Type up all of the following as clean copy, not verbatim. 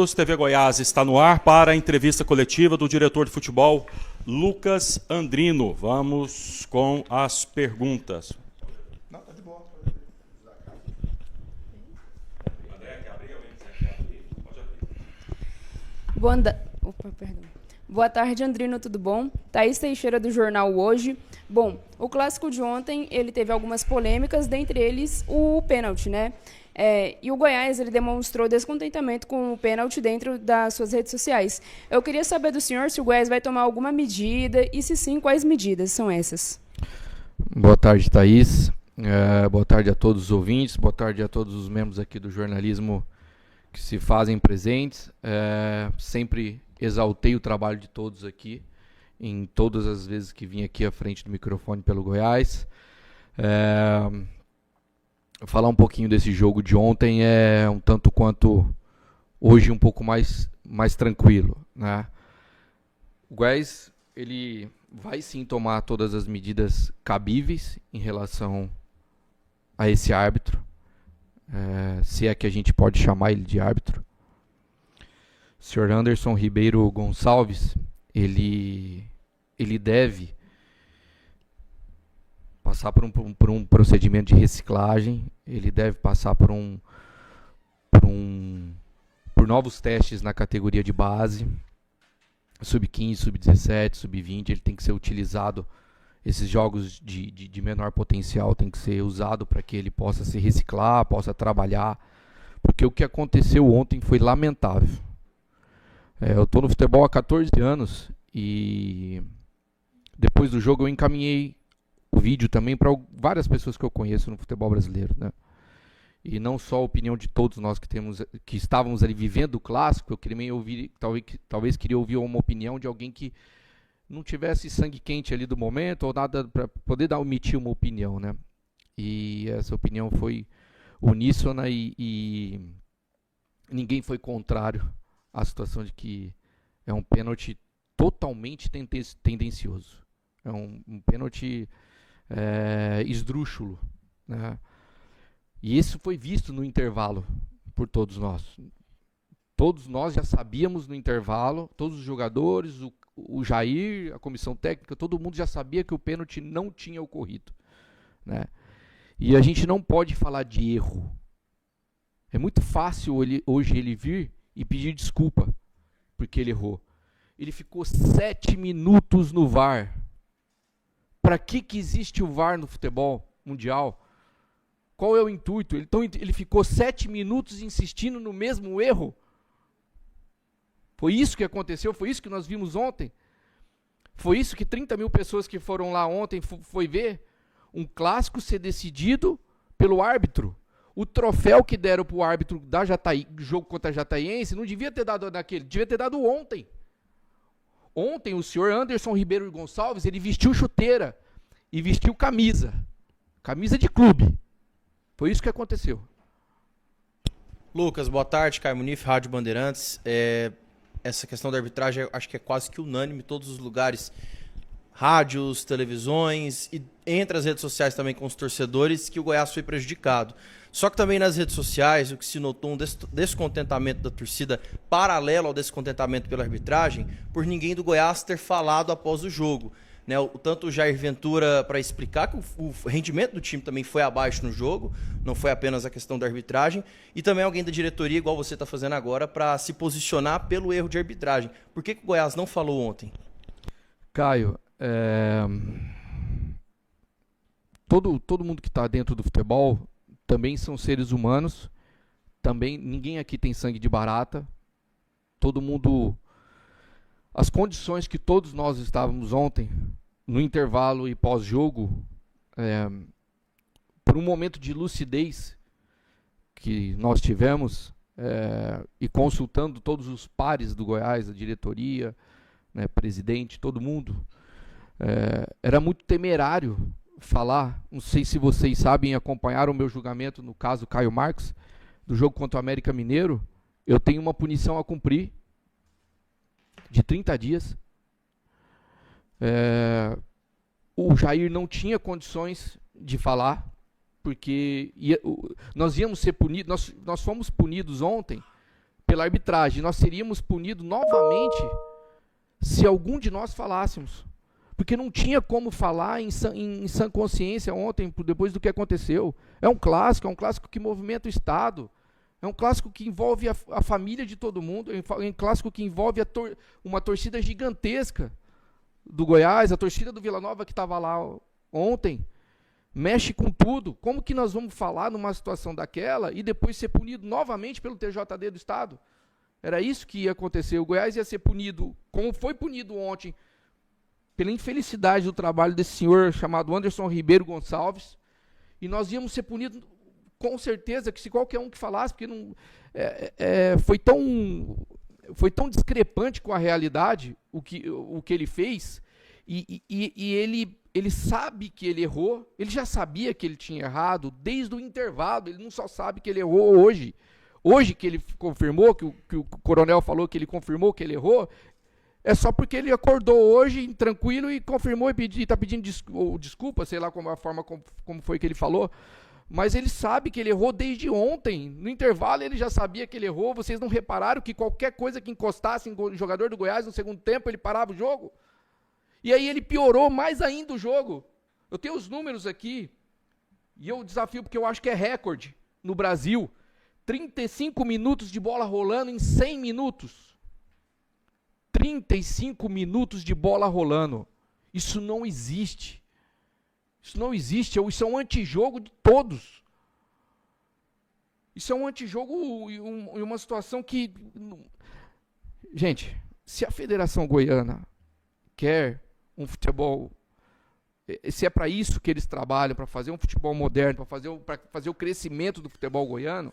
TV Goiás está no ar para a entrevista coletiva do diretor de futebol, Lucas Andrino. Vamos com as perguntas. Não, tá de boa. Boa tarde, Andrino, tudo bom? Thaís Teixeira, do Jornal Hoje. Bom, o clássico de ontem, ele teve algumas polêmicas, dentre eles o pênalti, né? E o Goiás, ele demonstrou descontentamento com o pênalti dentro das suas redes sociais. Eu queria saber do senhor se o Goiás vai tomar alguma medida e, se sim, quais medidas são essas? Boa tarde, Thaís. Boa tarde a todos os ouvintes, boa tarde a todos os membros aqui do jornalismo que se fazem presentes. Sempre exaltei o trabalho de todos aqui, em todas as vezes que vim aqui à frente do microfone pelo Goiás. Falar um pouquinho desse jogo de ontem é um tanto quanto hoje um pouco mais tranquilo, né? O Goiás, ele vai sim tomar todas as medidas cabíveis em relação a esse árbitro, se é que a gente pode chamar ele de árbitro. O senhor Anderson Ribeiro Gonçalves, ele deve passar por um procedimento de reciclagem, ele deve passar por novos testes na categoria de base, sub-15, sub-17, sub-20, ele tem que ser utilizado, esses jogos de menor potencial tem que ser usado para que ele possa se reciclar, possa trabalhar, porque o que aconteceu ontem foi lamentável. Eu estou no futebol há 14 anos e depois do jogo eu encaminhei o vídeo também para várias pessoas que eu conheço no futebol brasileiro, né? E não só a opinião de todos nós que estávamos ali vivendo o clássico, eu queria ouvir, talvez queria ouvir uma opinião de alguém que não tivesse sangue quente ali do momento ou nada para poder emitir uma opinião, né? E essa opinião foi uníssona e ninguém foi contrário à situação de que é um pênalti totalmente tendencioso. É um pênalti esdrúxulo, né? E isso foi visto no intervalo por todos nós. Todos nós já sabíamos no intervalo, todos os jogadores, o Jair, a comissão técnica, todo mundo já sabia que o pênalti não tinha ocorrido, né? E a gente não pode falar de erro. É muito fácil hoje ele vir e pedir desculpa porque ele errou. Ele ficou 7 minutos no VAR. Para que existe o VAR no futebol mundial? Qual é o intuito? Então ele ficou 7 minutos insistindo no mesmo erro? Foi isso que aconteceu? Foi isso que nós vimos ontem? Foi isso que 30 mil pessoas que foram lá ontem foi ver? Um clássico ser decidido pelo árbitro. O troféu que deram para o árbitro da jogo contra a Jataiense não devia ter dado naquele, devia ter dado ontem. Ontem o senhor Anderson Ribeiro Gonçalves, ele vestiu chuteira e vestiu camisa de clube. Foi isso que aconteceu. Lucas, boa tarde, Caio Munif, Rádio Bandeirantes. Essa questão da arbitragem, acho que é quase que unânime em todos os lugares, rádios, televisões e entre as redes sociais também com os torcedores, que o Goiás foi prejudicado. Só que também nas redes sociais, o que se notou um descontentamento da torcida paralelo ao descontentamento pela arbitragem, por ninguém do Goiás ter falado após o jogo, né? Tanto o Jair Ventura para explicar que o rendimento do time também foi abaixo no jogo, não foi apenas a questão da arbitragem, e também alguém da diretoria, igual você está fazendo agora, para se posicionar pelo erro de arbitragem. Por que o Goiás não falou ontem? Caio, todo mundo que está dentro do futebol também são seres humanos, também ninguém aqui tem sangue de barata, todo mundo, as condições que todos nós estávamos ontem, no intervalo e pós-jogo, por um momento de lucidez que nós tivemos, e consultando todos os pares do Goiás, a diretoria, né, presidente, todo mundo, era muito temerário falar, não sei se vocês sabem, acompanharam o meu julgamento no caso Caio Marcos, do jogo contra o América Mineiro. Eu tenho uma punição a cumprir de 30 dias. O Jair não tinha condições de falar, porque nós íamos ser punidos, nós fomos punidos ontem pela arbitragem. Nós seríamos punidos novamente se algum de nós falássemos. Porque não tinha como falar em sã consciência ontem, depois do que aconteceu. É um clássico que movimenta o Estado. É um clássico que envolve a família de todo mundo. É um clássico que envolve uma torcida gigantesca do Goiás, a torcida do Vila Nova que estava lá ontem. Mexe com tudo. Como que nós vamos falar numa situação daquela e depois ser punido novamente pelo TJD do Estado? Era isso que ia acontecer. O Goiás ia ser punido, como foi punido ontem, pela infelicidade do trabalho desse senhor chamado Anderson Ribeiro Gonçalves, e nós íamos ser punidos com certeza, que se qualquer um que falasse, porque não, foi tão discrepante com a realidade o que ele fez, e ele sabe que ele errou, ele já sabia que ele tinha errado desde o intervalo, ele não só sabe que ele errou hoje que ele confirmou, que o coronel falou que ele confirmou que ele errou, é só porque ele acordou hoje tranquilo e confirmou e está pedindo desculpa, sei lá como a forma como foi que ele falou, mas ele sabe que ele errou desde ontem. No intervalo ele já sabia que ele errou. Vocês não repararam que qualquer coisa que encostasse em jogador do Goiás no segundo tempo, ele parava o jogo? E aí ele piorou mais ainda o jogo. Eu tenho os números aqui, e eu desafio porque eu acho que é recorde no Brasil. 35 minutos de bola rolando em 100 minutos. 35 minutos de bola rolando. Isso não existe. Isso não existe. Isso é um antijogo de todos. Isso é um antijogo e uma situação que... Gente, se a Federação Goiana quer um futebol... Se é para isso que eles trabalham, para fazer um futebol moderno, para fazer o crescimento do futebol goiano,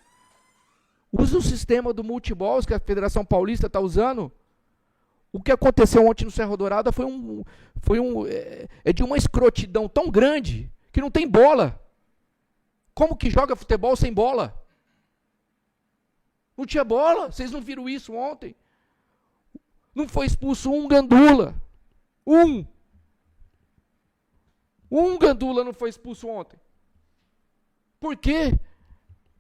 usa o sistema do multiball que a Federação Paulista está usando. O que aconteceu ontem no Serra Dourada é de uma escrotidão tão grande que não tem bola. Como que joga futebol sem bola? Não tinha bola. Vocês não viram isso ontem? Não foi expulso um gandula. Um gandula não foi expulso ontem. Por quê?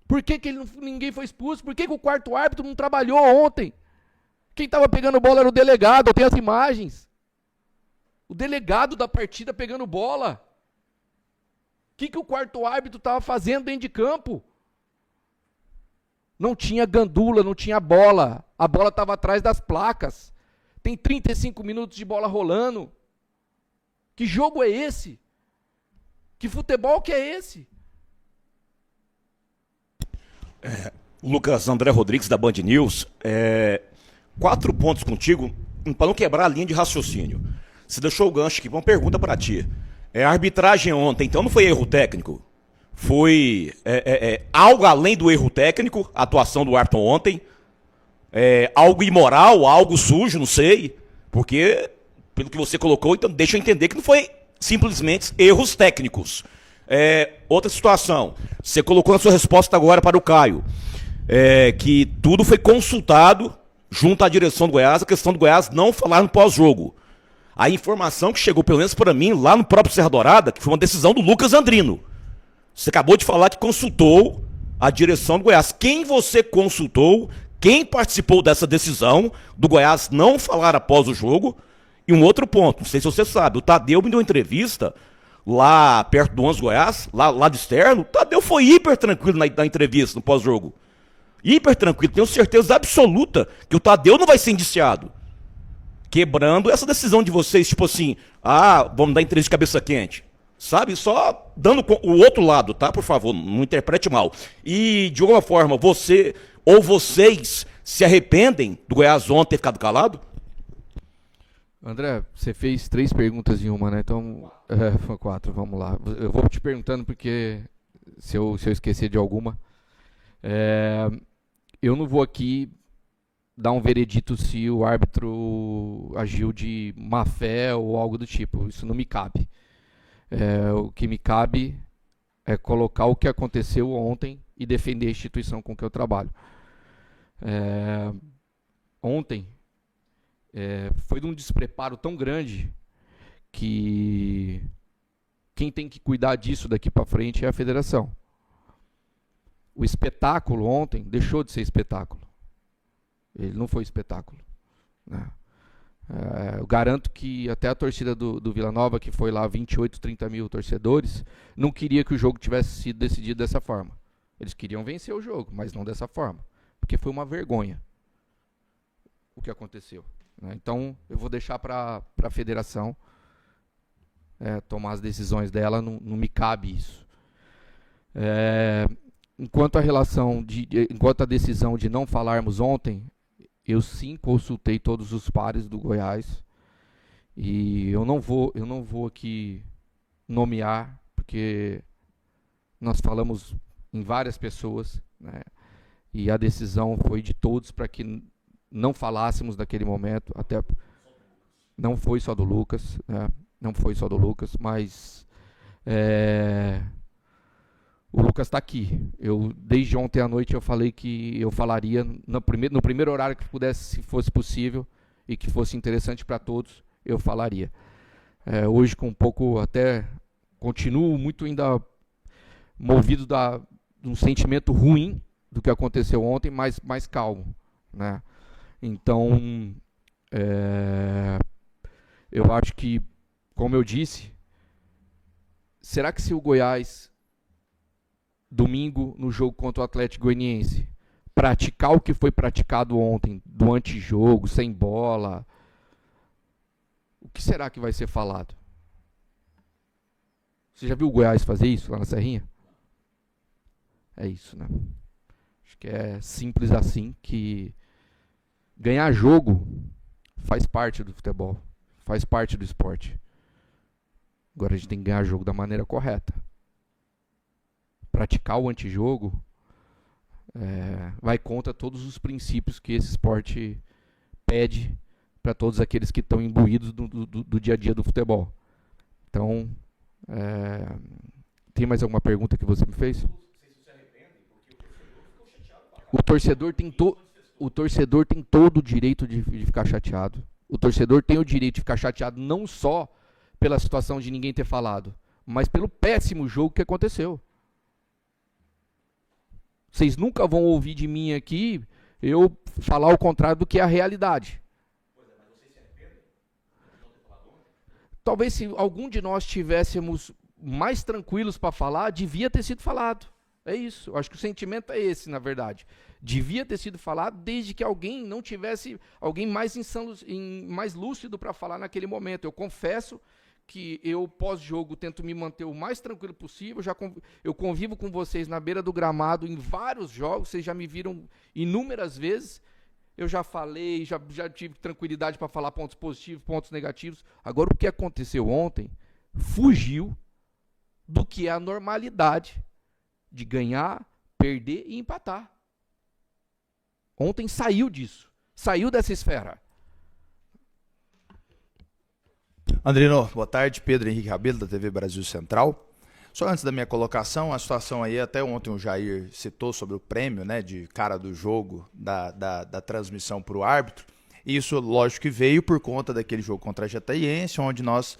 Por que ninguém foi expulso? Por que o quarto árbitro não trabalhou ontem? Quem estava pegando bola era o delegado, eu tenho as imagens. O delegado da partida pegando bola. O que o quarto árbitro estava fazendo dentro de campo? Não tinha gandula, não tinha bola. A bola estava atrás das placas. Tem 35 minutos de bola rolando. Que jogo é esse? Que futebol que é esse? Lucas André Rodrigues, da Band News. 4 pontos contigo, para não quebrar a linha de raciocínio. Você deixou o gancho aqui, uma pergunta para ti. A arbitragem ontem, então, não foi erro técnico? Foi algo além do erro técnico, a atuação do árbitro ontem? Algo imoral, algo sujo, não sei. Porque, pelo que você colocou, então deixa eu entender que não foi simplesmente erros técnicos. Outra situação, você colocou na sua resposta agora para o Caio, que tudo foi consultado junto à direção do Goiás, a questão do Goiás não falar no pós-jogo. A informação que chegou, pelo menos para mim, lá no próprio Serra Dourada, que foi uma decisão do Lucas Andrino. Você acabou de falar que consultou a direção do Goiás. Quem você consultou, quem participou dessa decisão do Goiás não falar após o jogo? E um outro ponto, não sei se você sabe, o Tadeu me deu uma entrevista lá perto do 11 Goiás, lá de externo. O Tadeu foi hiper tranquilo na entrevista, no pós-jogo. Hiper tranquilo, tenho certeza absoluta que o Tadeu não vai ser indiciado. Quebrando essa decisão de vocês, tipo assim, vamos dar entrevista de cabeça quente. Sabe? Só dando o outro lado, tá? Por favor, não interprete mal. E, de alguma forma, você ou vocês se arrependem do Goiás ontem ter ficado calado? André, você fez 3 perguntas em uma, né? Então, foi 4, vamos lá. Eu vou te perguntando porque se eu esquecer de alguma... eu não vou aqui dar um veredito se o árbitro agiu de má fé ou algo do tipo. Isso não me cabe. O que me cabe é colocar o que aconteceu ontem e defender a instituição com que eu trabalho. Ontem foi de um despreparo tão grande que quem tem que cuidar disso daqui para frente é a federação. O espetáculo ontem deixou de ser espetáculo. Ele não foi espetáculo, né? Eu garanto que até a torcida do Vila Nova, que foi lá 28, 30 mil torcedores, não queria que o jogo tivesse sido decidido dessa forma. Eles queriam vencer o jogo, mas não dessa forma. Porque foi uma vergonha o que aconteceu, né? Então, eu vou deixar para a federação tomar as decisões dela, não me cabe isso. Enquanto a decisão de não falarmos ontem, eu sim consultei todos os pares do Goiás e eu não vou aqui nomear, porque nós falamos em várias pessoas, né? E a decisão foi de todos para que não falássemos naquele momento, até não foi só do Lucas, né? Não foi só do Lucas, mas o Lucas está aqui. Desde ontem à noite eu falei que eu falaria no primeiro horário que pudesse, se fosse possível e que fosse interessante para todos, eu falaria. Hoje com um pouco, até continuo muito ainda movido de um sentimento ruim do que aconteceu ontem, mas mais calmo, né? Então, eu acho que, como eu disse, será que se o Goiás domingo, no jogo contra o Atlético Goianiense, praticar o que foi praticado ontem, do antijogo, sem bola, o que será que vai ser falado? Você já viu o Goiás fazer isso lá na Serrinha? É isso, né? Acho que é simples assim, que ganhar jogo faz parte do futebol, faz parte do esporte. Agora a gente tem que ganhar jogo da maneira correta. Praticar o antijogo vai contra todos os princípios que esse esporte pede para todos aqueles que estão imbuídos do dia a dia do futebol. Então, tem mais alguma pergunta que você me fez? O torcedor tem todo o direito de ficar chateado. O torcedor tem o direito de ficar chateado não só pela situação de ninguém ter falado, mas pelo péssimo jogo que aconteceu. Vocês nunca vão ouvir de mim aqui eu falar o contrário do que é a realidade. Pois mas vocês se arrependem de não ter falado ontem? Talvez se algum de nós tivéssemos mais tranquilos para falar, devia ter sido falado. É isso. Eu acho que o sentimento é esse, na verdade. Devia ter sido falado desde que alguém não tivesse, alguém mais mais lúcido para falar naquele momento. Eu confesso que eu, pós-jogo, tento me manter o mais tranquilo possível. Eu convivo com vocês na beira do gramado em vários jogos, vocês já me viram inúmeras vezes. Eu já falei, já tive tranquilidade para falar pontos positivos, pontos negativos. Agora, o que aconteceu ontem fugiu do que é a normalidade de ganhar, perder e empatar. Ontem saiu disso, saiu dessa esfera. Andrino, boa tarde. Pedro Henrique Rabelo, da TV Brasil Central. Só antes da minha colocação, a situação aí, até ontem o Jair citou sobre o prêmio, né, de cara do jogo, da transmissão para o árbitro. Isso, lógico, que veio por conta daquele jogo contra a Jataiense, onde nós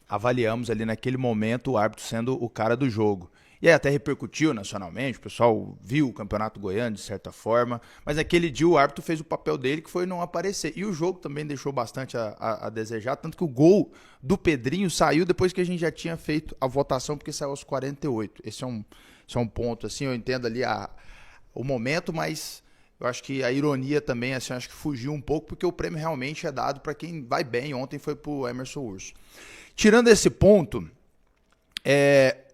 avaliamos ali naquele momento o árbitro sendo o cara do jogo. E aí até repercutiu nacionalmente, o pessoal viu o Campeonato Goiano de certa forma, mas naquele dia o árbitro fez o papel dele, que foi não aparecer. E o jogo também deixou bastante a desejar, tanto que o gol do Pedrinho saiu depois que a gente já tinha feito a votação, porque saiu aos 48. Esse é um ponto, assim, eu entendo ali o momento, mas eu acho que a ironia também, assim, acho que fugiu um pouco, porque o prêmio realmente é dado para quem vai bem. Ontem foi pro Emerson Urso. Tirando esse ponto,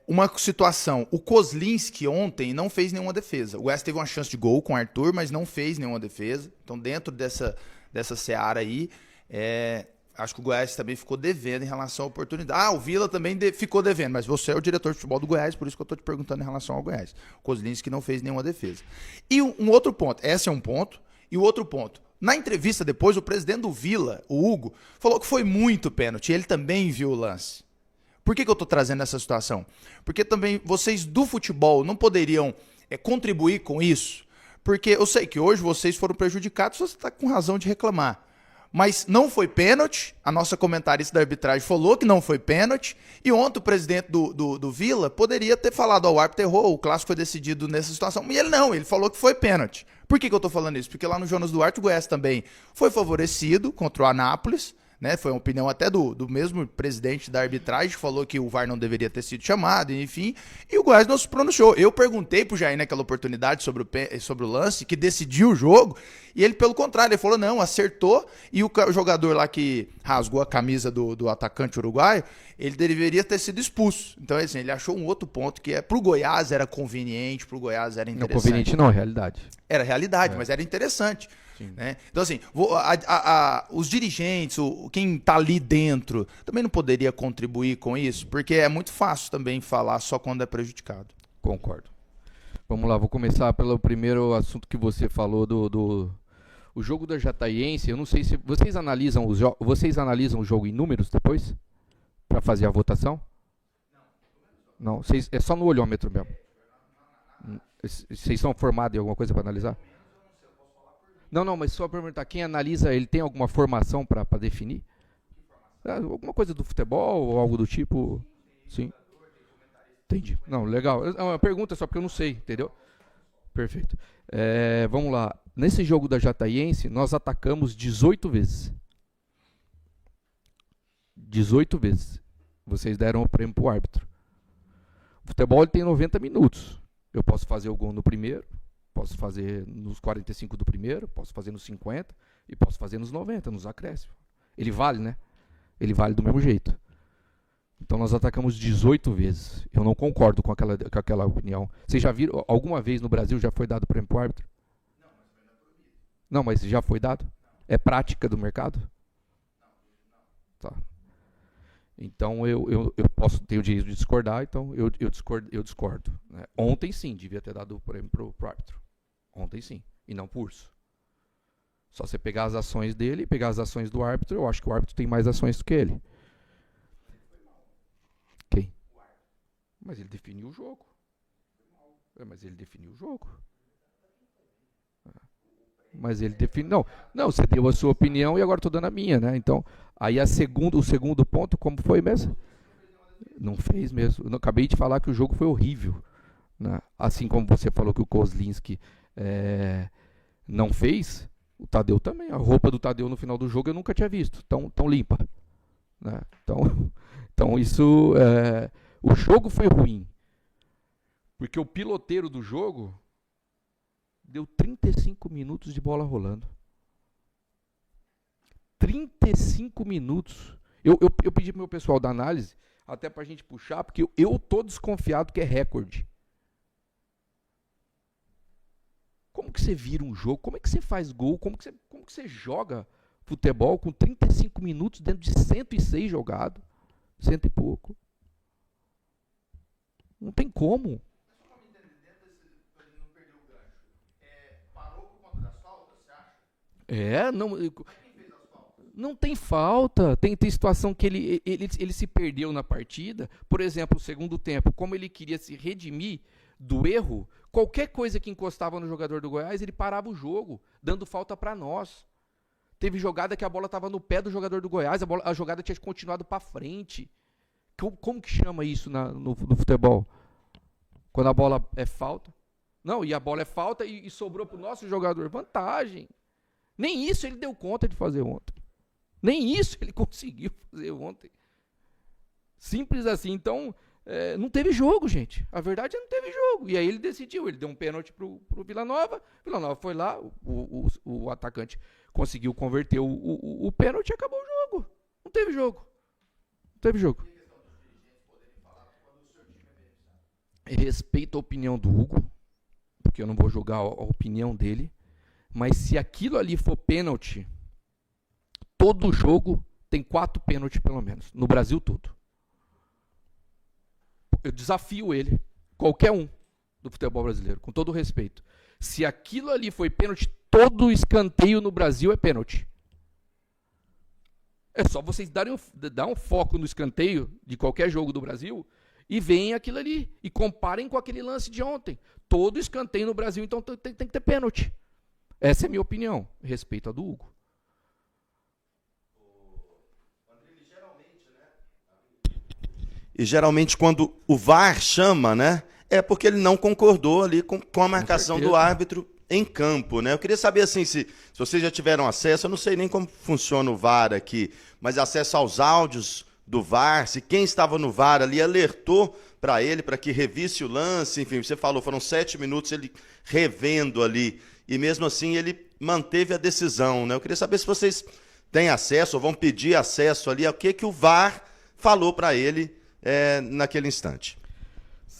uma situação, o Kozlinski ontem não fez nenhuma defesa. O Goiás teve uma chance de gol com o Arthur, mas não fez nenhuma defesa. Então, dentro dessa seara aí, acho que o Goiás também ficou devendo em relação à oportunidade. O Vila também ficou devendo, mas você é o diretor de futebol do Goiás, por isso que eu estou te perguntando em relação ao Goiás. O Kozlinski não fez nenhuma defesa. E um outro ponto, esse é um ponto, e o outro ponto. Na entrevista depois, o presidente do Vila, o Hugo, falou que foi muito pênalti. Ele também viu o lance. Por que eu estou trazendo essa situação? Porque também vocês do futebol não poderiam contribuir com isso? Porque eu sei que hoje vocês foram prejudicados, você está com razão de reclamar. Mas não foi pênalti, a nossa comentarista da arbitragem falou que não foi pênalti, e ontem o presidente do Vila poderia ter falado, o árbitro errou, o clássico foi decidido nessa situação. E ele não, ele falou que foi pênalti. Por que eu tô falando isso? Porque lá no Jonas Duarte, o Goiás também foi favorecido contra o Anápolis, né? Foi uma opinião até do mesmo presidente da arbitragem, que falou que o VAR não deveria ter sido chamado, enfim, e o Goiás não se pronunciou. Eu perguntei pro Jair naquela oportunidade sobre o lance, que decidiu o jogo, e ele, pelo contrário, ele falou, não, acertou, e o jogador lá que rasgou a camisa do atacante uruguaio, ele deveria ter sido expulso. Então, assim, ele achou um outro ponto que pro Goiás era conveniente, pro Goiás era Não interessante. conveniente não, é realidade. Era realidade, mas era interessante. Né? Então, assim, os dirigentes, quem tá ali dentro, também não poderia contribuir com isso, porque é muito fácil também falar só quando é prejudicado. Concordo. Vamos lá, vou começar pelo primeiro assunto que você falou o jogo da Jataiense. Eu não sei se vocês analisam o jogo em números depois para fazer a votação? Não, é só no olhômetro mesmo. Vocês são formados em alguma coisa para analisar? Não, mas só perguntar, quem analisa, ele tem alguma formação para definir? Alguma coisa do futebol ou algo do tipo? Sim. Entendi. Não, legal. É uma pergunta só porque eu não sei, entendeu? Perfeito. Vamos lá. Nesse jogo da Jataiense, nós atacamos 18 vezes. 18 vezes. Vocês deram o prêmio pro árbitro. O futebol ele tem 90 minutos. Eu posso fazer o gol no primeiro, posso fazer nos 45 do primeiro, posso fazer nos 50 e posso fazer nos 90, nos acréscimos. Ele vale, né? Ele vale do mesmo jeito. Então nós atacamos 18 vezes. Eu não concordo com aquela opinião. Vocês já viram, alguma vez no Brasil já foi dado prêmio pro árbitro? Não, mas já foi dado? É prática do mercado? Tá. Então eu posso ter o direito de discordar, então eu discordo. Né? Ontem sim, devia ter dado o prêmio pro árbitro. Ontem sim, e não por isso. Só você pegar as ações dele e pegar as ações do árbitro, eu acho que o árbitro tem mais ações do que ele. Quem? Mas ele definiu o jogo. Mas ele definiu o jogo. Mas ele definiu. Não, você deu a sua opinião e agora estou dando a minha, né? Então, aí o segundo ponto, como foi mesmo? Não fez mesmo. Eu acabei de falar que o jogo foi horrível. Né? Assim como você falou que o Kozlinski não fez, o Tadeu também. A roupa do Tadeu no final do jogo eu nunca tinha visto. Tão limpa. Né? Então isso... o jogo foi ruim. Porque o piloteiro do jogo deu 35 minutos de bola rolando. 35 minutos. Eu pedi pro meu pessoal da análise, até pra gente puxar, porque eu tô desconfiado que é recorde. Como que você vira um jogo? Como é que você faz gol? Como que você joga futebol com 35 minutos dentro de 106 jogados? 100 e pouco. Não tem como. Não tem falta. Tem situação que ele se perdeu na partida. Por exemplo, o segundo tempo, como ele queria se redimir do erro, qualquer coisa que encostava no jogador do Goiás, ele parava o jogo, dando falta para nós. Teve jogada que a bola estava no pé do jogador do Goiás, a jogada tinha continuado para frente. Como que chama isso no futebol? Quando a bola é falta? Não, e a bola é falta e sobrou para o nosso jogador. Vantagem. Nem isso ele deu conta de fazer ontem. Nem isso ele conseguiu fazer ontem. Simples assim. Então, não teve jogo, gente. A verdade é que não teve jogo. E aí ele decidiu. Ele deu um pênalti pro Vila Nova. Vila Nova foi lá. O atacante conseguiu converter o pênalti e acabou o jogo. Não teve jogo. Não teve jogo. Respeito a opinião do Hugo. Porque eu não vou julgar a opinião dele. Mas se aquilo ali for pênalti, todo jogo tem 4 pênaltis pelo menos, no Brasil todo. Eu desafio ele, qualquer um do futebol brasileiro, com todo o respeito. Se aquilo ali foi pênalti, todo escanteio no Brasil é pênalti. É só vocês dar um foco no escanteio de qualquer jogo do Brasil e veem aquilo ali e comparem com aquele lance de ontem. Todo escanteio no Brasil, então tem que ter pênalti. Essa é a minha opinião, respeito a do Hugo. E geralmente quando o VAR chama, né, é porque ele não concordou ali com a marcação do árbitro em campo, né? Eu queria saber assim, se vocês já tiveram acesso, eu não sei nem como funciona o VAR aqui, mas acesso aos áudios do VAR, se quem estava no VAR ali alertou para ele, para que revisse o lance, enfim, você falou, foram 7 minutos ele revendo ali, e mesmo assim ele manteve a decisão, né? Eu queria saber se vocês têm acesso, ou vão pedir acesso ali, ao que o VAR falou para ele naquele instante.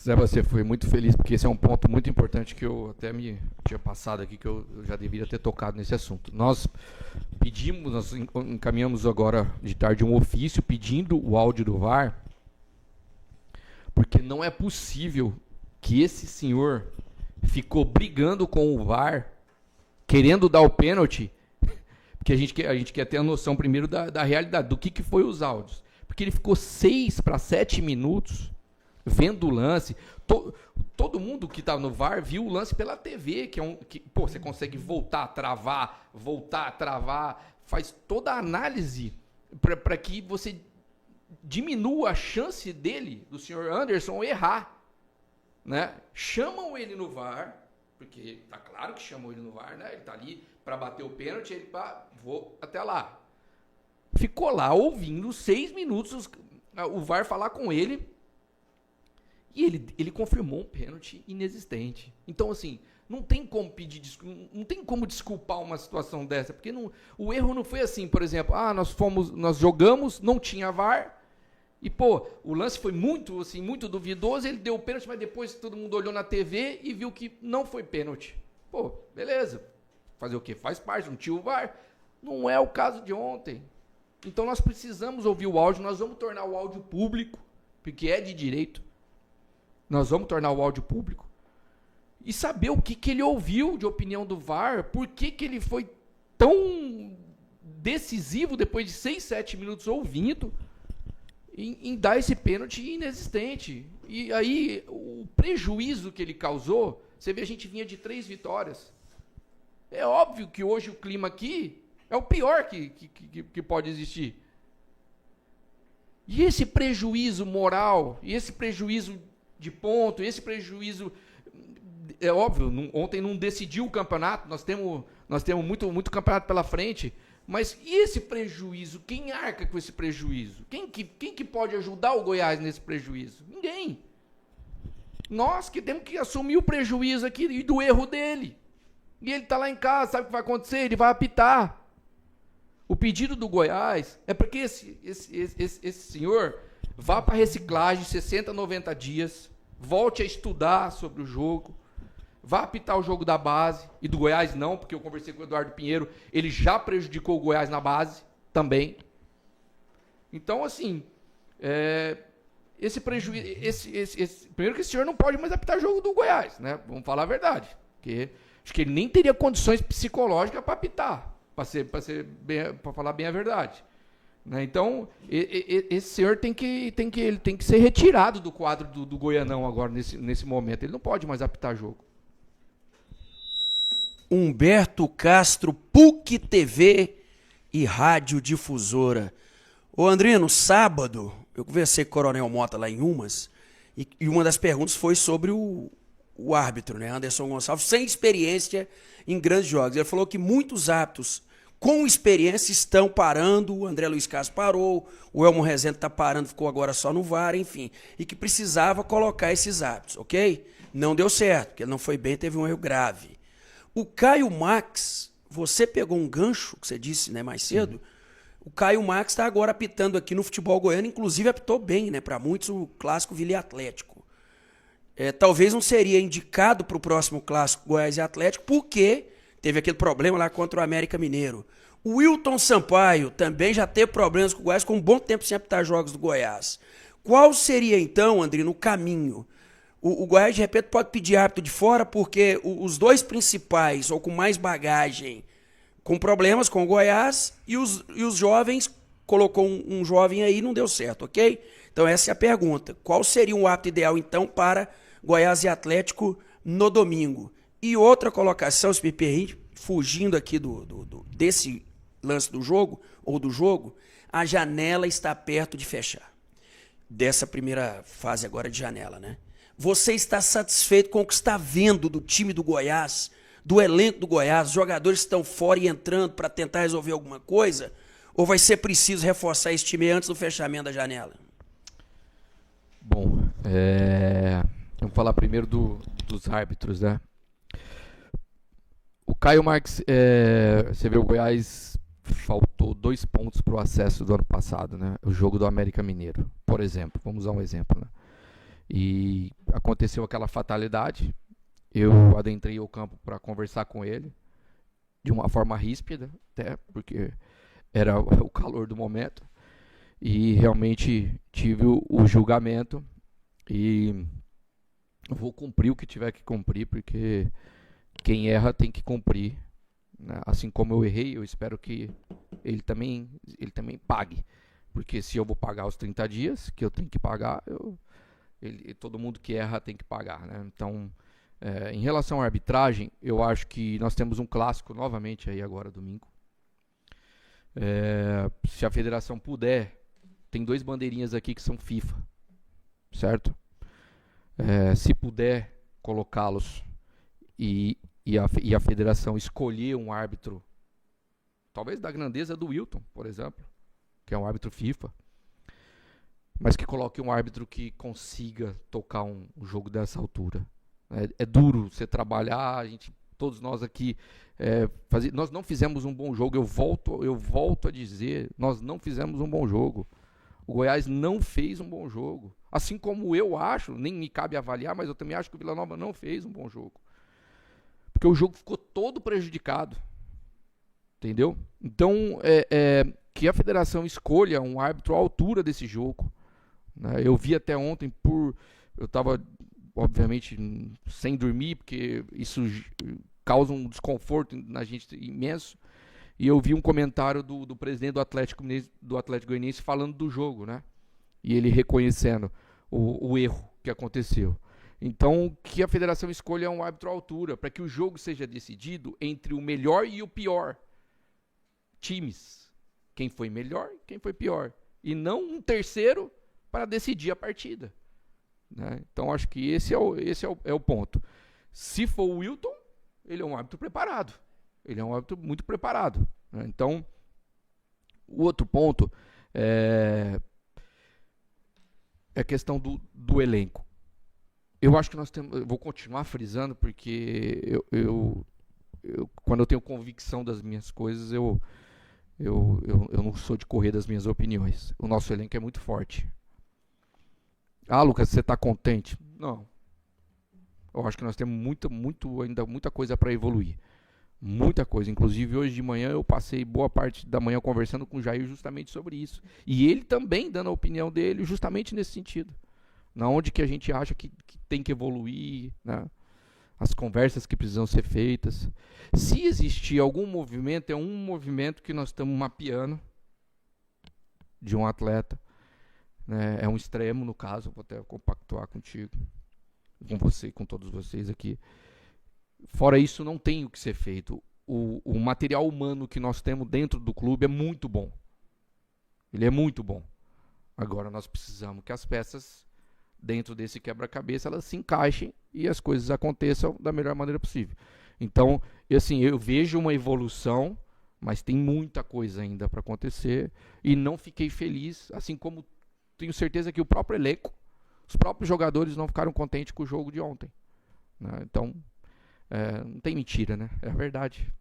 Zé, você foi muito feliz, porque esse é um ponto muito importante que eu até me tinha passado aqui, que eu já deveria ter tocado nesse assunto. Nós encaminhamos agora de tarde um ofício pedindo o áudio do VAR, porque não é possível que esse senhor ficou brigando com o VAR, querendo dar o pênalti, porque a gente quer ter a noção primeiro da realidade, do que foi os áudios. Porque ele ficou 6 para 7 minutos vendo o lance. Todo mundo que estava no VAR viu o lance pela TV, você consegue voltar a travar, faz toda a análise para que você diminua a chance do senhor Anderson, errar. Né? Chamam ele no VAR, porque tá claro que chamou ele no VAR, né? Ele tá ali para bater o pênalti, ele vou até lá. Ficou lá ouvindo 6 minutos o VAR falar com ele. E ele confirmou um pênalti inexistente. Então, assim, não tem como não tem como desculpar uma situação dessa, porque o erro não foi assim, por exemplo, nós jogamos, não tinha VAR, e, o lance foi muito duvidoso, ele deu o pênalti, mas depois todo mundo olhou na TV e viu que não foi pênalti. Beleza. Fazer o quê? Faz parte, não tinha o VAR. Não é o caso de ontem. Então, nós precisamos ouvir o áudio, nós vamos tornar o áudio público, porque é de direito. Nós vamos tornar o áudio público e saber o que ele ouviu de opinião do VAR, por que ele foi tão decisivo depois de 6, 7 minutos ouvindo em dar esse pênalti inexistente. E aí, o prejuízo que ele causou, você vê, a gente vinha de 3 vitórias. É óbvio que hoje o clima aqui é o pior que pode existir. E esse prejuízo moral, e esse prejuízo de ponto, esse prejuízo, é óbvio, ontem não decidiu o campeonato, nós temos muito campeonato pela frente, mas e esse prejuízo? Quem arca com esse prejuízo? Quem que pode ajudar o Goiás nesse prejuízo? Ninguém. Nós que temos que assumir o prejuízo aqui e do erro dele. E ele está lá em casa, sabe o que vai acontecer? Ele vai apitar. O pedido do Goiás é para que esse senhor vá para reciclagem 60, 90 dias, volte a estudar sobre o jogo, vá apitar o jogo da base, e do Goiás não, porque eu conversei com o Eduardo Pinheiro, ele já prejudicou o Goiás na base também. Então, assim, esse prejuízo, primeiro que esse senhor não pode mais apitar jogo do Goiás, né? Vamos falar a verdade, porque acho que ele nem teria condições psicológicas para apitar, para falar bem a verdade. Então, esse senhor tem que ser retirado do quadro do Goianão agora, nesse momento. Ele não pode mais apitar jogo. Humberto Castro, PUC TV e Rádio Difusora. Ô Andrino, sábado, eu conversei com o Coronel Mota lá em Umas, e uma das perguntas foi sobre o árbitro, né? Anderson Gonçalves, sem experiência em grandes jogos. Ele falou que muitos árbitros com experiência estão parando, o André Luiz Castro parou, o Elmo Rezende está parando, ficou agora só no VAR, enfim, e que precisava colocar esses árbitros, ok? Não deu certo, porque ele não foi bem, teve um erro grave. O Caio Max, você pegou um gancho, que você disse, né, mais cedo, o Caio Max está agora apitando aqui no futebol goiano, inclusive apitou bem, né, para muitos, o clássico Vila e Atlético. Talvez não seria indicado para o próximo clássico Goiás e Atlético, porque teve aquele problema lá contra o América Mineiro. O Wilton Sampaio também já teve problemas com o Goiás, com um bom tempo sem apitar jogos do Goiás. Qual seria, então, Andrino, o caminho? O Goiás, de repente, pode pedir árbitro de fora, porque os dois principais, ou com mais bagagem, com problemas com o Goiás, e os jovens, colocou um jovem aí e não deu certo, ok? Então essa é a pergunta. Qual seria um árbitro ideal, então, para Goiás e Atlético no domingo? E outra colocação, se me permite, fugindo aqui desse lance do jogo, ou do jogo, a janela está perto de fechar. Dessa primeira fase agora de janela, né? Você está satisfeito com o que está vendo do time do Goiás do elenco do Goiás, os jogadores estão fora e entrando para tentar resolver alguma coisa? Ou vai ser preciso reforçar esse time antes do fechamento da janela? Bom, vamos falar primeiro dos árbitros, né? O Caio Marques, você vê, o Goiás faltou 2 pontos para o acesso do ano passado, né? O jogo do América Mineiro, por exemplo. Vamos usar um exemplo, né? E aconteceu aquela fatalidade. Eu adentrei o campo para conversar com ele de uma forma ríspida, até porque era o calor do momento. E realmente tive o julgamento e vou cumprir o que tiver que cumprir, porque quem erra tem que cumprir, né? Assim como eu errei, eu espero que ele também pague, porque se eu vou pagar os 30 dias que eu tenho que pagar, todo mundo que erra tem que pagar, né? Então, em relação à arbitragem, eu acho que nós temos um clássico novamente aí agora domingo. Se a federação puder, tem 2 bandeirinhas aqui que são FIFA, certo? Se puder colocá-los e a federação escolher um árbitro, talvez da grandeza do Wilton, por exemplo, que é um árbitro FIFA, mas que coloque um árbitro que consiga tocar um jogo dessa altura. É duro você trabalhar, todos nós aqui, nós não fizemos um bom jogo, eu volto a dizer, nós não fizemos um bom jogo. O Goiás não fez um bom jogo. Assim como eu acho, nem me cabe avaliar, mas eu também acho que o Vila Nova não fez um bom jogo. Porque o jogo ficou todo prejudicado. Entendeu? Então, que a federação escolha um árbitro à altura desse jogo. Né? Eu vi até ontem, eu estava, obviamente, sem dormir, porque isso causa um desconforto na gente imenso. E eu vi um comentário do presidente do Atlético Goianiense falando do jogo, né? E ele reconhecendo o erro que aconteceu. Então, que a federação escolha um árbitro à altura, para que o jogo seja decidido entre o melhor e o pior times. Quem foi melhor, quem foi pior. E não um terceiro para decidir a partida. Né? Então, acho que esse é o ponto. Se for o Wilton, ele é um árbitro preparado. Ele é um árbitro muito preparado. Né? Então, o outro ponto é a questão do elenco. Eu acho que nós temos. Eu vou continuar frisando, porque quando eu tenho convicção das minhas coisas, eu não sou de correr das minhas opiniões. O nosso elenco é muito forte. Ah, Lucas, você está contente? Não. Eu acho que nós temos ainda muita coisa para evoluir. Muita coisa. Inclusive, hoje de manhã eu passei boa parte da manhã conversando com o Jair justamente sobre isso. E ele também dando a opinião dele justamente nesse sentido. Na onde que a gente acha que tem que evoluir, né? As conversas que precisam ser feitas. Se existir algum movimento, é um movimento que nós estamos mapeando de um atleta. Né? É um extremo, no caso, vou até compactuar contigo, com você, com todos vocês aqui. Fora isso, não tem o que ser feito. O material humano que nós temos dentro do clube é muito bom. Ele é muito bom. Agora nós precisamos que as peças dentro desse quebra-cabeça elas se encaixem e as coisas aconteçam da melhor maneira possível. Então, assim, eu vejo uma evolução, mas tem muita coisa ainda para acontecer e não fiquei feliz, assim como tenho certeza que o próprio elenco, os próprios jogadores não ficaram contentes com o jogo de ontem. Né? Então, não tem mentira, né? É a verdade.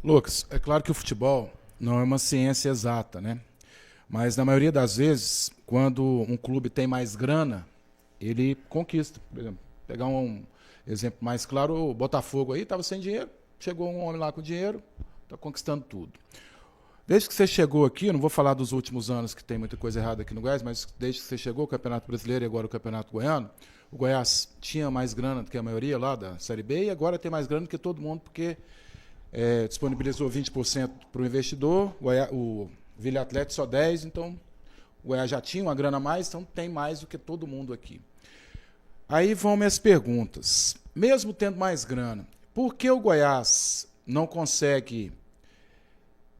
Lucas, é claro que o futebol não é uma ciência exata, né? Mas na maioria das vezes, quando um clube tem mais grana, ele conquista. Por exemplo, pegar um exemplo mais claro, o Botafogo aí estava sem dinheiro, chegou um homem lá com dinheiro, está conquistando tudo. Desde que você chegou aqui, eu não vou falar dos últimos anos que tem muita coisa errada aqui no Goiás, mas desde que você chegou, o Campeonato Brasileiro e agora o Campeonato Goiano, o Goiás tinha mais grana do que a maioria lá da Série B e agora tem mais grana do que todo mundo, porque disponibilizou 20% para o investidor, o Vila Atlético só 10%, então o Goiás já tinha uma grana a mais, então tem mais do que todo mundo aqui. Aí vão minhas perguntas. Mesmo tendo mais grana, por que o Goiás não consegue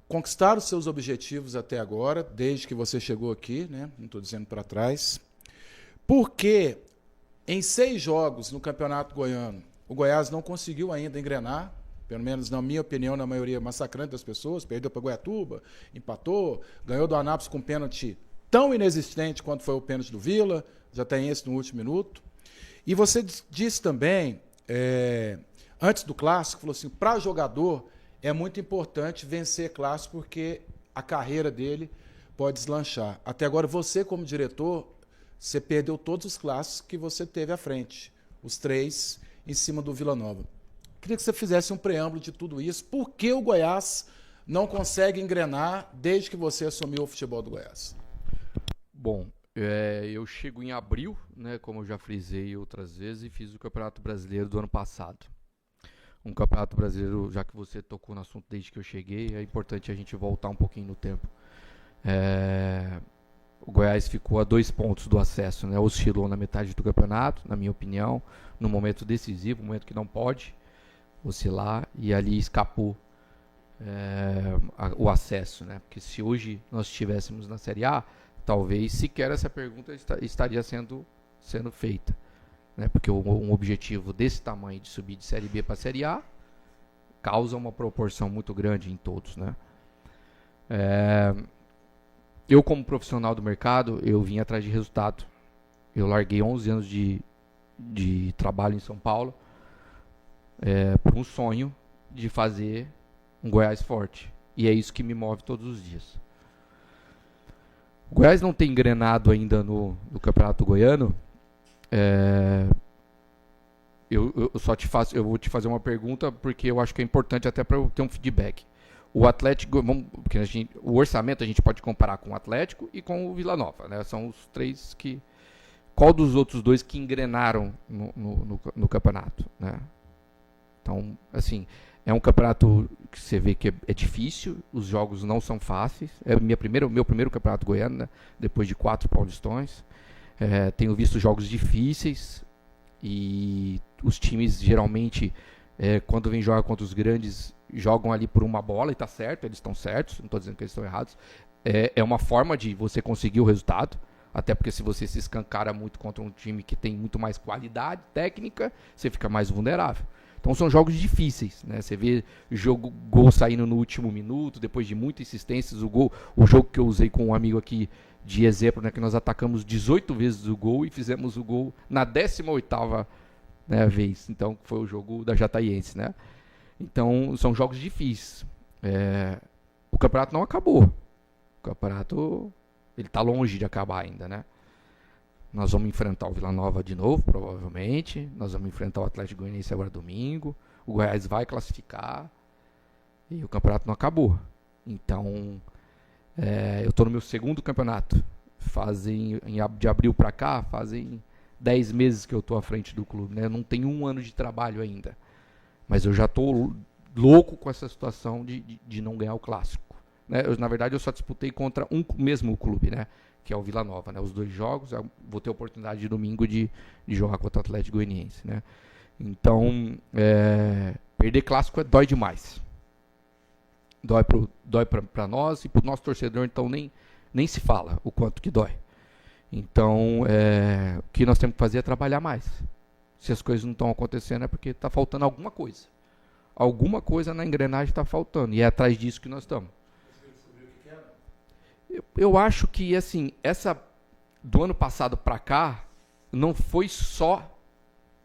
conquistar os seus objetivos até agora, desde que você chegou aqui, né? Não estou dizendo para trás? Por que em 6 jogos no Campeonato Goiano, O Goiás não conseguiu ainda engrenar, pelo menos na minha opinião, na maioria massacrante das pessoas. Perdeu para Goiatuba, empatou, ganhou do Anápolis com um pênalti tão inexistente quanto foi o pênalti do Vila, já tem esse no último minuto. E você disse também, antes do clássico, falou assim, para jogador é muito importante vencer clássico porque a carreira dele pode deslanchar. Até agora, você como diretor, você perdeu todos os clássicos que você teve à frente, os 3 em cima do Vila Nova. Queria que você fizesse um preâmbulo de tudo isso. Por que o Goiás não consegue engrenar desde que você assumiu o futebol do Goiás? Bom, eu chego em abril, né, como eu já frisei outras vezes, e fiz o Campeonato Brasileiro do ano passado. Um Campeonato Brasileiro, já que você tocou no assunto desde que eu cheguei, é importante a gente voltar um pouquinho no tempo. O Goiás ficou a 2 pontos do acesso, né, oscilou na metade do campeonato, na minha opinião, no momento decisivo, momento que não pode oscilar, e ali escapou o acesso, né, porque se hoje nós estivéssemos na Série A, talvez sequer essa pergunta estaria sendo feita, né? Porque um objetivo desse tamanho de subir de Série B para Série A causa uma proporção muito grande em todos, né? Eu, como profissional do mercado, eu vim atrás de resultado. Eu larguei 11 anos de trabalho em São Paulo por um sonho de fazer um Goiás forte. E é isso que me move todos os dias. O Goiás não tem engrenado ainda no Campeonato Goiano. Eu vou te fazer uma pergunta porque eu acho que é importante até para eu ter um feedback. O Atlético, porque o orçamento a gente pode comparar com o Atlético e com o Vila Nova, né? São os 3 que... Qual dos outros 2 que engrenaram no campeonato, né? Então, assim, é um campeonato que você vê que é difícil, os jogos não são fáceis. É meu primeiro campeonato goiano, né? Depois de 4 paulistões. Tenho visto jogos difíceis e os times geralmente, quando vem jogar contra os grandes, jogam ali por uma bola e tá certo, eles estão certos, não estou dizendo que eles estão errados. É uma forma de você conseguir o resultado, até porque se você se escancara muito contra um time que tem muito mais qualidade técnica, você fica mais vulnerável. Então são jogos difíceis, né? Você vê gol saindo no último minuto, depois de muita insistência, o jogo que eu usei com um amigo aqui de exemplo, né, que nós atacamos 18 vezes o gol e fizemos o gol na 18ª, né, vez. Então foi o jogo da Jataiense, né? Então são jogos difíceis. O campeonato não acabou. O campeonato ele está longe de acabar ainda, né? Nós vamos enfrentar o Vila Nova de novo, provavelmente. Nós vamos enfrentar o Atlético Goianiense agora domingo. O Goiás vai classificar. E o campeonato não acabou. Então, eu estou no meu 2º campeonato. De abril para cá, fazem 10 meses que eu estou à frente do clube, né? Eu não tenho 1 ano de trabalho ainda. Mas eu já estou louco com essa situação de não ganhar o clássico, né? Na verdade, eu só disputei contra um mesmo clube, né? Que é o Vila Nova, né? Os 2 jogos, eu vou ter a oportunidade de domingo de jogar contra o Atlético Goianiense, né? Então, perder clássico dói demais. Dói para nós e para o nosso torcedor, então nem se fala o quanto que dói. Então, o que nós temos que fazer é trabalhar mais. Se as coisas não estão acontecendo é porque está faltando alguma coisa. Alguma coisa na engrenagem está faltando e é atrás disso que nós estamos. Eu acho que, assim, essa do ano passado para cá não foi só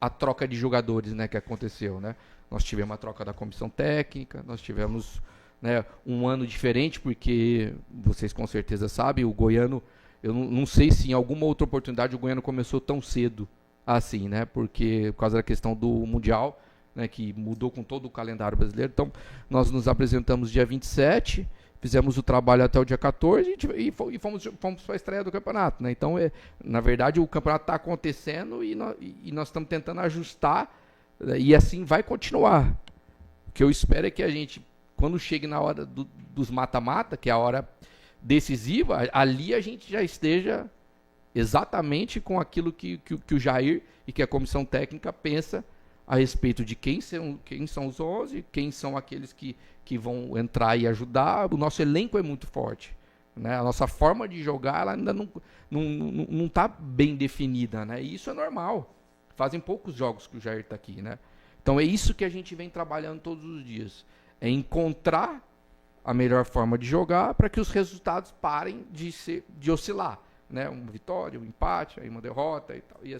a troca de jogadores, né, que aconteceu, né? Nós tivemos a troca da comissão técnica, nós tivemos, né, um ano diferente, porque vocês com certeza sabem, o Goiano, eu não sei se em alguma outra oportunidade o Goiano começou tão cedo assim, né? Porque por causa da questão do Mundial, né, que mudou com todo o calendário brasileiro. Então, nós nos apresentamos dia 27, fizemos o trabalho até o dia 14 e fomos para a estreia do campeonato, né? Então, na verdade, o campeonato está acontecendo e nós estamos tentando ajustar, né, e assim vai continuar. O que eu espero é que a gente, quando chegue na hora dos mata-mata, que é a hora decisiva, ali a gente já esteja exatamente com aquilo que o Jair e que a comissão técnica pensa a respeito de quem são os 11, quem são aqueles que vão entrar e ajudar. O nosso elenco é muito forte, né? A nossa forma de jogar ela ainda não está bem definida, né? E isso é normal. Fazem poucos jogos que o Jair está aqui, né? Então é isso que a gente vem trabalhando todos os dias. É encontrar a melhor forma de jogar para que os resultados parem de oscilar. Né? Uma vitória, um empate, aí uma derrota e tal, e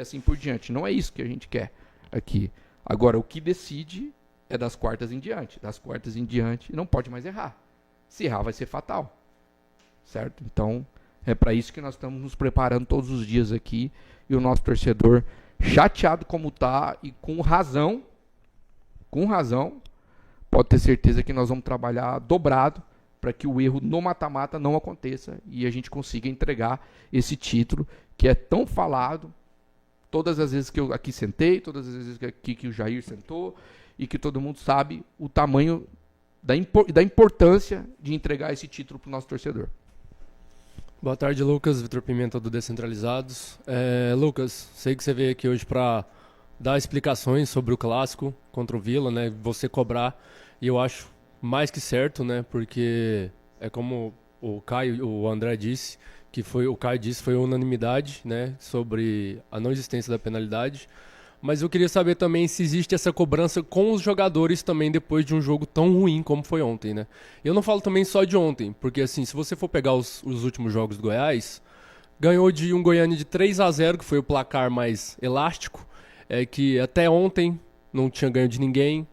assim por diante. Não é isso que a gente quer aqui. Agora, o que decide é das quartas em diante. Das quartas em diante não pode mais errar. Se errar vai ser fatal. Certo? Então, é para isso que nós estamos nos preparando todos os dias aqui. E o nosso torcedor, chateado como está e com razão, pode ter certeza que nós vamos trabalhar dobrado para que o erro no mata-mata não aconteça e a gente consiga entregar esse título que é tão falado todas as vezes que eu aqui sentei, todas as vezes que o Jair sentou e que todo mundo sabe o tamanho da importância de entregar esse título para o nosso torcedor. Boa tarde, Lucas. Vitor Pimenta, do Descentralizados. Lucas, sei que você veio aqui hoje para dar explicações sobre o clássico contra o Vila, né? Você cobrar, e eu acho mais que certo, né? Porque é como o André disse, o Caio disse, foi unanimidade, né? Sobre a não existência da penalidade. Mas eu queria saber também se existe essa cobrança com os jogadores também depois de um jogo tão ruim como foi ontem, né? Eu não falo também só de ontem, porque assim, se você for pegar os últimos jogos do Goiás, ganhou de um Goiânia de 3-0, que foi o placar mais elástico, que até ontem não tinha ganho de ninguém.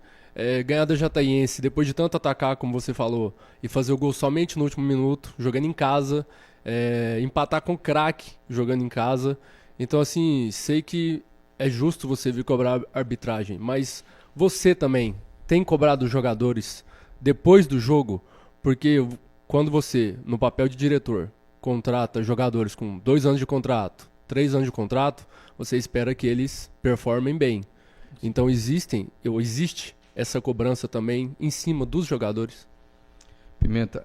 Ganhar da Jataiense, depois de tanto atacar, como você falou, e fazer o gol somente no último minuto, jogando em casa, empatar com o craque, jogando em casa. Então, assim, sei que é justo você vir cobrar arbitragem, mas você também tem cobrado os jogadores depois do jogo, porque quando você, no papel de diretor, contrata jogadores com 2 anos de contrato, 3 anos de contrato, você espera que eles performem bem. Então existe essa cobrança também em cima dos jogadores? Pimenta,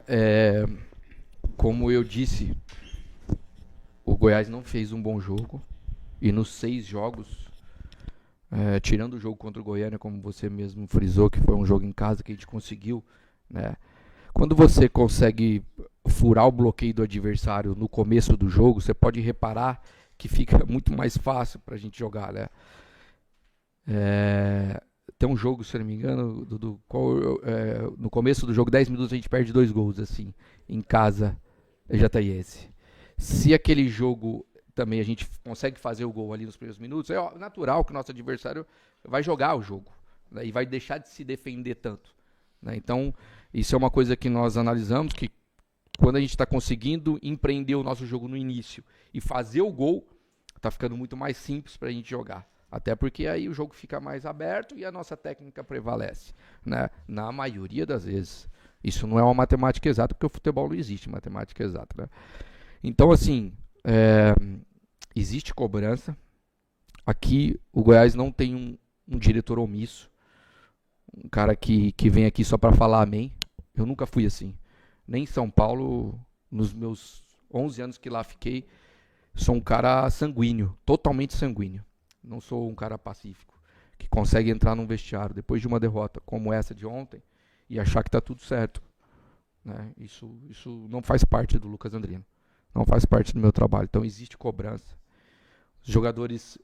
como eu disse, o Goiás não fez um bom jogo e nos 6 jogos, tirando o jogo contra o Goiânia, como você mesmo frisou, que foi um jogo em casa que a gente conseguiu, né? Quando você consegue furar o bloqueio do adversário no começo do jogo, você pode reparar que fica muito mais fácil para a gente jogar, né? Tem um jogo, se eu não me engano, no começo do jogo, 10 minutos, a gente perde 2 gols, assim, em casa, Jataiense. Se aquele jogo também a gente consegue fazer o gol ali nos primeiros minutos, é natural que o nosso adversário vai jogar o jogo, né, e vai deixar de se defender tanto, né? Então, isso é uma coisa que nós analisamos, que quando a gente está conseguindo empreender o nosso jogo no início e fazer o gol, está ficando muito mais simples para a gente jogar. Até porque aí o jogo fica mais aberto e a nossa técnica prevalece, né? Na maioria das vezes. Isso não é uma matemática exata, porque o futebol não existe matemática exata, né? Então, assim, existe cobrança. Aqui, o Goiás não tem um diretor omisso, um cara que vem aqui só para falar amém. Eu nunca fui assim. Nem em São Paulo, nos meus 11 anos que lá fiquei, sou um cara sanguíneo, totalmente sanguíneo. Não sou um cara pacífico, que consegue entrar num vestiário depois de uma derrota como essa de ontem e achar que está tudo certo, né? Isso não faz parte do Lucas Andrino, não faz parte do meu trabalho. Então existe cobrança. Os jogadores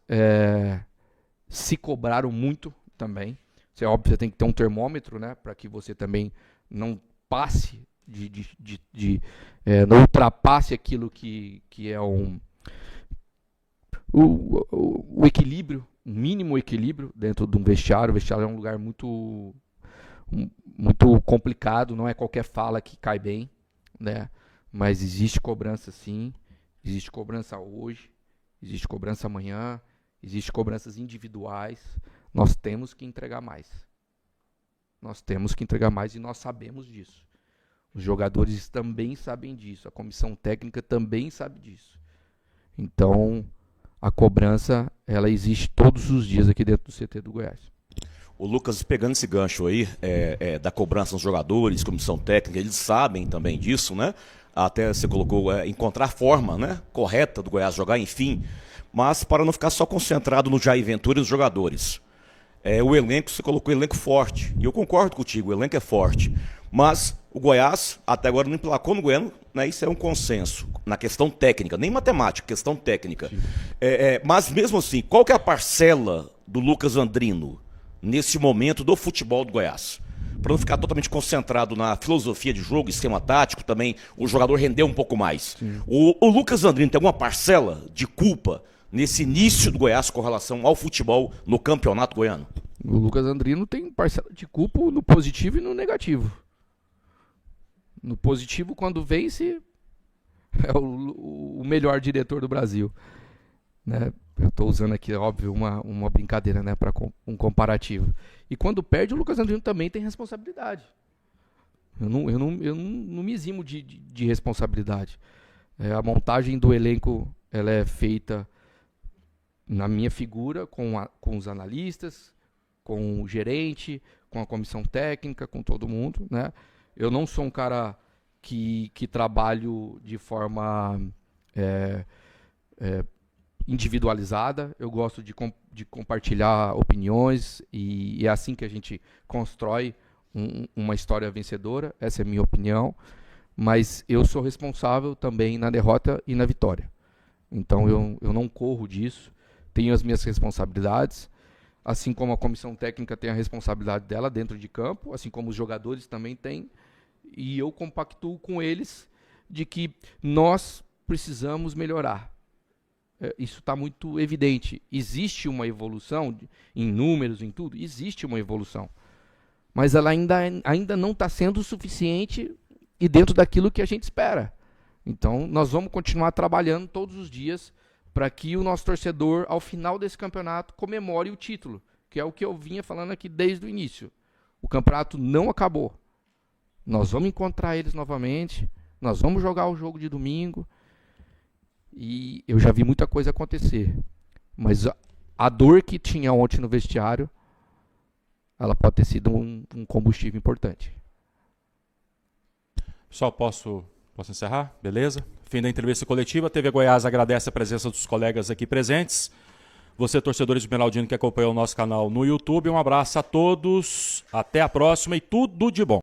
se cobraram muito também. Isso é óbvio, você tem que ter um termômetro, né, para que você também não passe, não ultrapasse aquilo que é o equilíbrio, um mínimo equilíbrio dentro de um vestiário. O vestiário é um lugar muito complicado, não é qualquer fala que cai bem, né? Mas existe cobrança sim, existe cobrança hoje, existe cobrança amanhã, existe cobranças individuais. Nós temos que entregar mais. Nós temos que entregar mais e nós sabemos disso. Os jogadores também sabem disso, a comissão técnica também sabe disso. Então, a cobrança, ela existe todos os dias aqui dentro do CT do Goiás. O Lucas, pegando esse gancho aí, da cobrança dos jogadores, comissão técnica, eles sabem também disso, né? Até você colocou, encontrar a forma, né, correta do Goiás jogar, enfim. Mas para não ficar só concentrado no Jair Ventura e nos jogadores. O elenco, você colocou elenco forte. E eu concordo contigo, o elenco é forte. Mas o Goiás, até agora, não emplacou no Goiano, né? Isso é um consenso na questão técnica, nem matemática, questão técnica. Mas mesmo assim, qual que é a parcela do Lucas Andrino nesse momento do futebol do Goiás? Para não ficar totalmente concentrado na filosofia de jogo, esquema tático, também o jogador render um pouco mais. O Lucas Andrino tem alguma parcela de culpa nesse início do Goiás com relação ao futebol no campeonato goiano? O Lucas Andrino tem parcela de culpa no positivo e no negativo. No positivo, quando vence, é o melhor diretor do Brasil. Né? Eu estou usando aqui, óbvio, uma brincadeira, né, para um comparativo. E quando perde, o Lucas Andrino também tem responsabilidade. Eu não me eximo de responsabilidade. A montagem do elenco ela é feita na minha figura, com os analistas, com o gerente, com a comissão técnica, com todo mundo. Né? Eu não sou um cara que trabalho de forma individualizada. Eu gosto de compartilhar opiniões e é assim que a gente constrói uma história vencedora. Essa é a minha opinião. Mas eu sou responsável também na derrota e na vitória. Então eu não corro disso. Tenho as minhas responsabilidades, assim como a comissão técnica tem a responsabilidade dela dentro de campo, assim como os jogadores também têm, e eu compactuo com eles de que nós precisamos melhorar. Isso está muito evidente. Existe uma evolução, em números, em tudo, existe uma evolução, mas ela ainda não está sendo suficiente e dentro daquilo que a gente espera. Então, nós vamos continuar trabalhando todos os dias para que o nosso torcedor, ao final desse campeonato, comemore o título, que é o que eu vinha falando aqui desde o início. O campeonato não acabou. Nós vamos encontrar eles novamente, nós vamos jogar o jogo de domingo, e eu já vi muita coisa acontecer. Mas a dor que tinha ontem no vestiário, ela pode ter sido um combustível importante. Pessoal, posso encerrar? Beleza? Fim da entrevista coletiva. A TV Goiás agradece a presença dos colegas aqui presentes. Você, torcedor esmeraldino que acompanhou o nosso canal no YouTube, um abraço a todos. Até a próxima e tudo de bom.